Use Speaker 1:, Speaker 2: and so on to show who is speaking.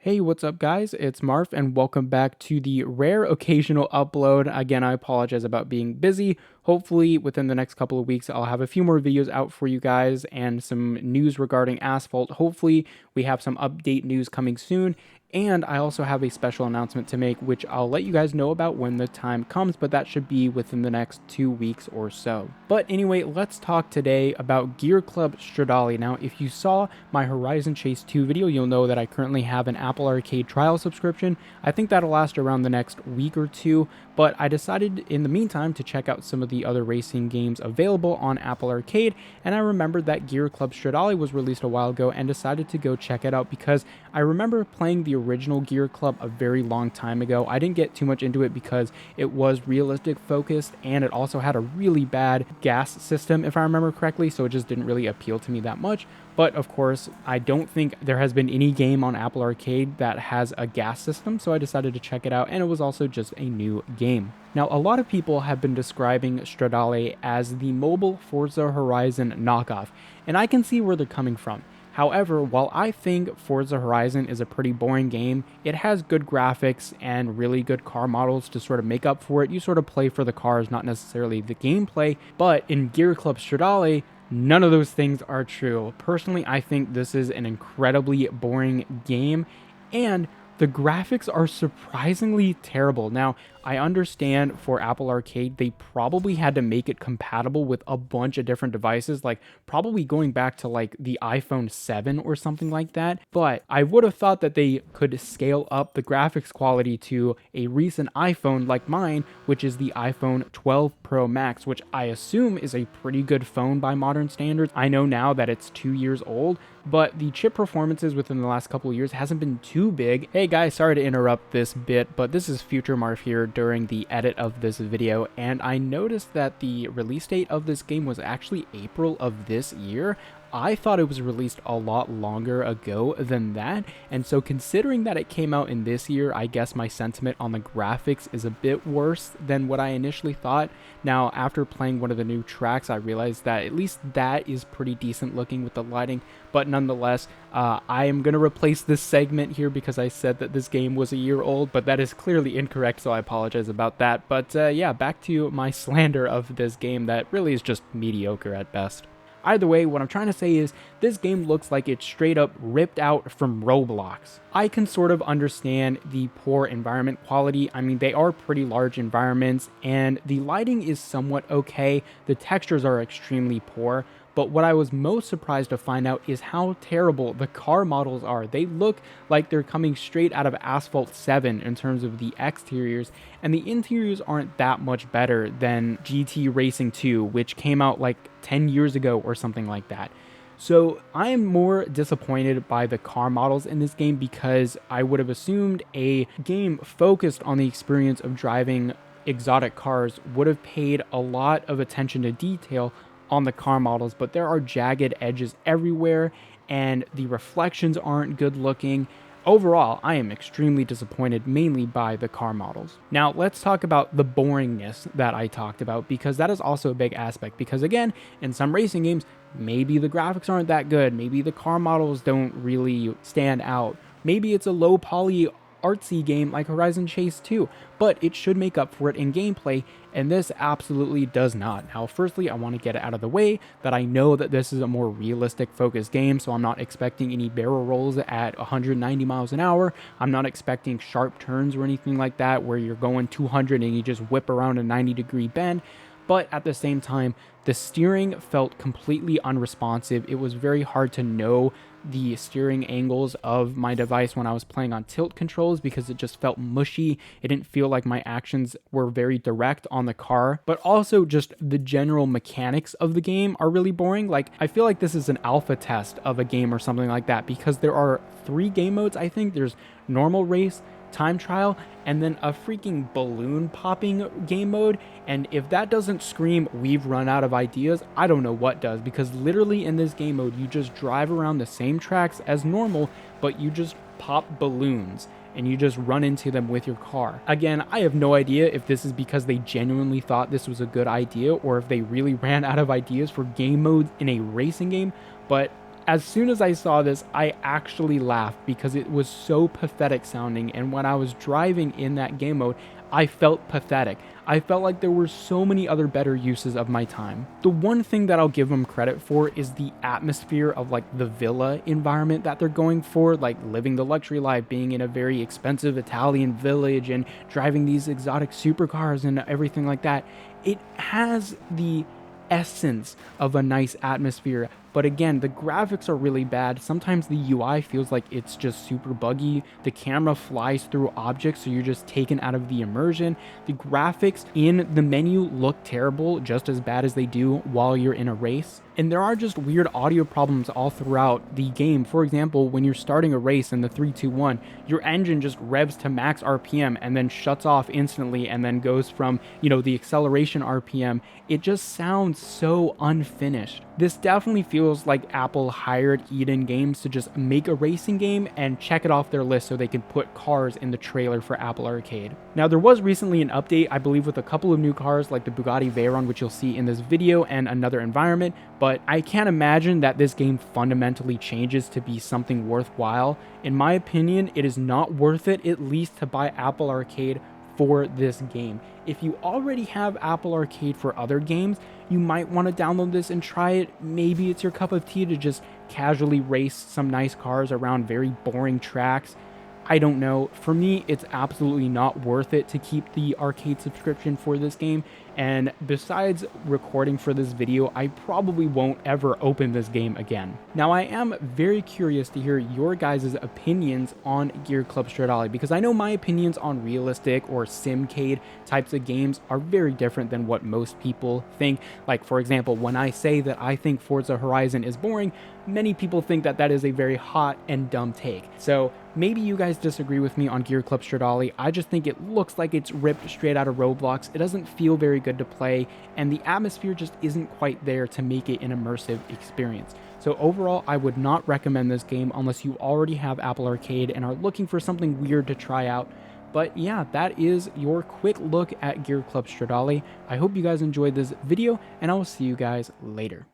Speaker 1: Hey, what's up, guys? It's Marf, and welcome back to the rare occasional upload. Again, I apologize about being busy. Hopefully, within the next couple of weeks, I'll have a few more videos out for you guys and some news regarding Asphalt. Hopefully, we have some update news coming soon. And I also have a special announcement to make, which I'll let you guys know about when the time comes, but that should be within the next 2 weeks or so. But anyway, let's talk today about Gear.Club Stradale. Now, if you saw my Horizon Chase 2 video, you'll know that I currently have an Apple Arcade trial subscription. I think that'll last around the next week or two, but I decided in the meantime to check out some of the other racing games available on Apple Arcade, and I remembered that Gear.Club Stradale was released a while ago and decided to go check it out because I remember playing the original Gear.Club a very long time ago. I didn't get too much into it because it was realistic focused and it also had a really bad gas system, if I remember correctly, so it just didn't really appeal to me that much. But of course, I don't think there has been any game on Apple Arcade that has a gas system, so I decided to check it out, and it was also just a new game. Now, a lot of people have been describing Stradale as the mobile Forza Horizon knockoff, and I can see where they're coming from. However, while I think Forza Horizon is a pretty boring game, it has good graphics and really good car models to sort of make up for it. You sort of play for the cars, not necessarily the gameplay, but in Gear.Club Stradale, none of those things are true. Personally, I think this is an incredibly boring game, and the graphics are surprisingly terrible. Now, I understand for Apple Arcade, they probably had to make it compatible with a bunch of different devices, like probably going back to like the iPhone 7 or something like that. But I would have thought that they could scale up the graphics quality to a recent iPhone like mine, which is the iPhone 12 Pro Max, which I assume is a pretty good phone by modern standards. I know now that it's 2 years old, but the chip performances within the last couple of years hasn't been too big. Hey guys, sorry to interrupt this bit, but this is Future Marf here during the edit of this video, and I noticed that the release date of this game was actually April of this year. I thought it was released a lot longer ago than that, and so considering that it came out in this year, I guess my sentiment on the graphics is a bit worse than what I initially thought. Now, after playing one of the new tracks, I realized that at least that is pretty decent looking with the lighting, but nonetheless, I am going to replace this segment here because I said that this game was a year old, but that is clearly incorrect, so I apologize about that. But yeah, back to my slander of this game that really is just mediocre at best. Either way, what I'm trying to say is this game looks like it's straight up ripped out from Roblox. I can sort of understand the poor environment quality. I mean, they are pretty large environments and the lighting is somewhat okay. The textures are extremely poor. But what I was most surprised to find out is how terrible the car models are. They look like they're coming straight out of Asphalt 7 in terms of the exteriors, and the interiors aren't that much better than GT Racing 2, which came out like 10 years ago or something like that. So I am more disappointed by the car models in this game because I would have assumed a game focused on the experience of driving exotic cars would have paid a lot of attention to detail on the car models, but there are jagged edges everywhere and the reflections aren't good looking. Overall, I am extremely disappointed mainly by the car models. Now, let's talk about the boringness that I talked about because that is also a big aspect because again, in some racing games, maybe the graphics aren't that good, maybe the car models don't really stand out, maybe it's a low poly artsy game like Horizon Chase 2, but it should make up for it in gameplay, and this absolutely does not. Now, firstly, I want to get it out of the way that I know that this is a more realistic focused game, so I'm not expecting any barrel rolls at 190 miles an hour. I'm not expecting sharp turns or anything like that where you're going 200 and you just whip around a 90-degree bend. But at the same time, the steering felt completely unresponsive. It was very hard to know the steering angles of my device when I was playing on tilt controls because it just felt mushy. It didn't feel like my actions were very direct on the car, but also just the general mechanics of the game are really boring. Like, I feel like this is an alpha test of a game or something like that because there are 3 game modes, I think. There's normal race, time trial, and then a freaking balloon popping game mode. And if that doesn't scream we've run out of ideas, I don't know what does, because literally in this game mode you just drive around the same tracks as normal, but you just pop balloons and you just run into them with your car. Again, I have no idea if this is because they genuinely thought this was a good idea or if they really ran out of ideas for game modes in a racing game, but As soon as I saw this, I actually laughed because it was so pathetic sounding, and when I was driving in that game mode, I felt pathetic. I felt like there were so many other better uses of my time. The one thing that I'll give them credit for is the atmosphere of like the villa environment that they're going for, like living the luxury life, being in a very expensive Italian village and driving these exotic supercars and everything like that. It has the essence of a nice atmosphere. But again, the graphics are really bad. Sometimes the UI feels like it's just super buggy. The camera flies through objects, so you're just taken out of the immersion. The graphics in the menu look terrible, just as bad as they do while you're in a race. And there are just weird audio problems all throughout the game. For example, when you're starting a race in the 3-2-1, your engine just revs to max RPM and then shuts off instantly and then goes from, the acceleration RPM. It just sounds so unfinished. This definitely feels like Apple hired Eden Games to just make a racing game and check it off their list so they can put cars in the trailer for Apple Arcade. Now, there was recently an update, I believe, with a couple of new cars like the Bugatti Veyron, which you'll see in this video, and another environment, but I can't imagine that this game fundamentally changes to be something worthwhile. In my opinion, it is not worth it, at least to buy Apple Arcade for this game. If you already have Apple Arcade for other games, you might want to download this and try it. Maybe it's your cup of tea to just casually race some nice cars around very boring tracks. I don't know. For me, it's absolutely not worth it to keep the arcade subscription for this game. And besides recording for this video, I probably won't ever open this game again. Now, I am very curious to hear your guys' opinions on Gear.Club Stradale, because I know my opinions on realistic or simcade types of games are very different than what most people think. Like, for example, when I say that I think Forza Horizon is boring, many people think that that is a very hot and dumb take. So maybe you guys disagree with me on Gear.Club Stradale. I just think it looks like it's ripped straight out of Roblox. It doesn't feel very good to play, and the atmosphere just isn't quite there to make it an immersive experience. So overall, I would not recommend this game unless you already have Apple Arcade and are looking for something weird to try out. But yeah, that is your quick look at Gear.Club Stradale. I hope you guys enjoyed this video, and I will see you guys later.